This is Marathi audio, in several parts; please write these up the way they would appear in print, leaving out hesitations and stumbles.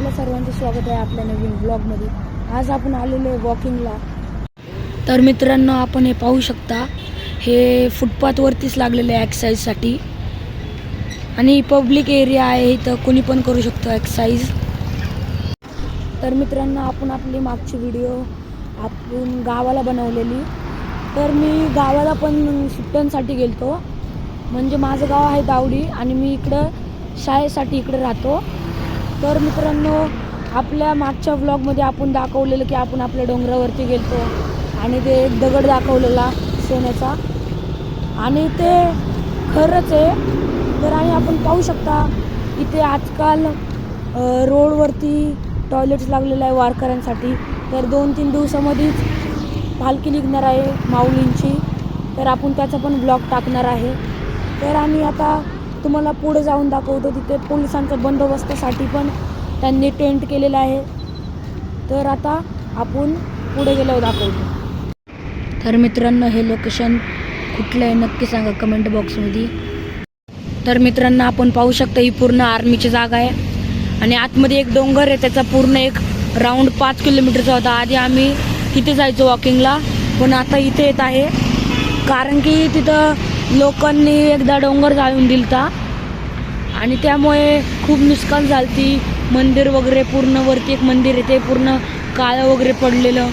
आपल्या सर्वांचं स्वागत आहे आपल्या नवीन ब्लॉगमध्ये। आज आपण आलेलो आहे वॉकिंगला। तर मित्रांनो, आपण हे पाहू शकता, हे फुटपाथवरतीच लागलेलं आहे एक्सरसाइजसाठी आणि पब्लिक एरिया आहे, इथं कोणी पण करू शकतो एक्सरसाइज। तर मित्रांनो, आपण आपली मागची व्हिडिओ आपण गावाला बनवलेली। तर मी गावाला पण सुट्ट्यांसाठी गेलतो, म्हणजे माझं गाव आहे दावडी आणि मी इकडं शाळेसाठी इकडे राहतो। तर मित्रांनो, आपल्या मागच्या व्लॉगमध्ये आपण दाखवलेलं की आपण आपल्या डोंगरावरती गेलतो आणि ते एक दगड दाखवलेला सोन्याचा, आणि ते खरंच आहे। तर आणि आपण पाहू शकता इथे आजकाल रोडवरती टॉयलेट्स लागलेलं आहे वारकऱ्यांसाठी। तर 2-3 दिवसामध्येच पालखी निघणार आहे माऊलींची, तर आपण त्याचा पण ब्लॉग टाकणार आहे। तर आणि आता तुम्हाला पुढे जाऊन दाखवतो, तिथे पोलिसांचा बंदोबस्तासाठी पण त्यांनी टेंट केलेला आहे। तर आता आपण पुढे गेल्यावर दाखवतो। तर मित्रांनो, हे लोकेशन कुठलं आहे नक्की सांगा कमेंट बॉक्समध्ये। तर मित्रांनो, आपण पाहू शकता ही पूर्ण आर्मीची जागा आहे आणि आतमध्ये एक डोंगर आहे, त्याचा पूर्ण एक राऊंड 5 किलोमीटरचा होता। आधी आम्ही तिथे जायचो वॉकिंगला, पण आता इथे येत आहे कारण की तिथं लोकांनी एकदा डोंगर जाळून दिलता आणि त्यामुळे खूप नुकसान झालती। मंदिर वगैरे पूर्ण वरती एक मंदिर आहे, ते पूर्ण काळं वगैरे पडलेलं।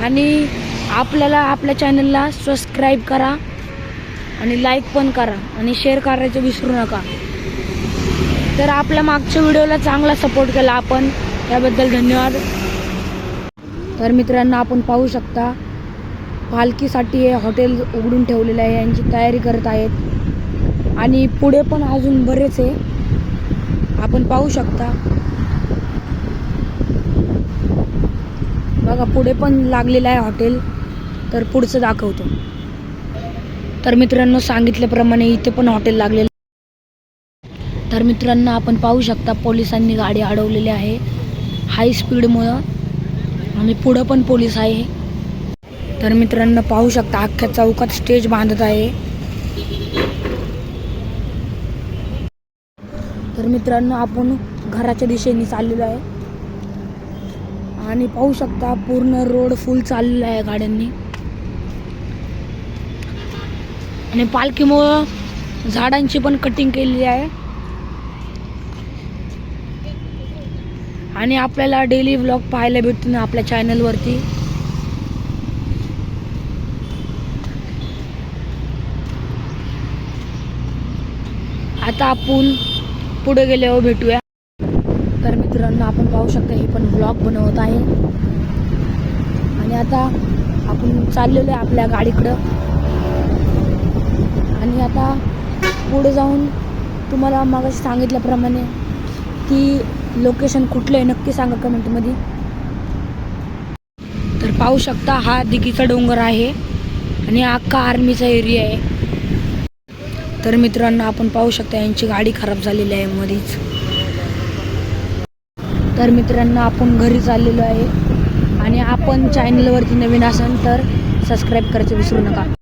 आणि आपल्याला आपल्या चॅनलला सबस्क्राईब करा आणि लाईक पण करा आणि शेअर करायचं विसरू नका। तर आपल्या मागच्या व्हिडिओला चांगला सपोर्ट केला आपण, त्याबद्दल धन्यवाद। तर मित्रांनो, आपण पाहू शकता पालखीसाठी हे हॉटेल उघडून ठेवलेलं आहे, यांची तयारी करत आहेत आणि पुढे पण अजून बरेच आहे, आपण पाहू शकता। बघा पुढे पण लागलेलं आहे हॉटेल, तर पुढचं दाखवतो। तर मित्रांनो, सांगितल्याप्रमाणे इथे पण हॉटेल लागलेलं। तर मित्रांनो, आपण पाहू शकता पोलिसांनी गाडी अडवलेली आहे हाय स्पीडमुळं आणि पुढं पण पोलीस आहे। तर मित्रांनो, पाहू शकता अख्ख्या चौकात स्टेज बांधत आहे। तर मित्रांनो, आपण घराच्या दिशेने चाललेलो आहे आणि पाहू शकता पूर्ण रोड फुल चाललेला आहे गाड्यांनी आणि पालखीमुळं झाडांची पण कटिंग केलेली आहे आणि आपल्याला डेली व्लॉग पाहायला भेटतो ना आपल्या चॅनलवरती। आता आपण पुढे गेल्यावर भेटूया। तर मित्रांनो, आपण पाहू शकता हे पण व्लॉग बनवत आहे आणि आता आपण चाललेलो आहे आपल्या गाडीकडं आणि आता पुढे जाऊन तुम्हाला मागाशी सांगितल्याप्रमाणे की लोकेशन कुठलं आहे नक्की सांगा कमेंटमध्ये। तर पाहू शकता हा दिघीचा डोंगर आहे आणि हा अख्खा आर्मीचा एरिया आहे। तर मित्रांनो, आपण पाहू शकता यांची गाडी खराब झालेली आहे मध्येच। तर मित्रांनो, आपण घरी चाललेलो आहे आणि आपण चॅनलवरती नवीन असाल तर सबस्क्राईब करायचं विसरू नका।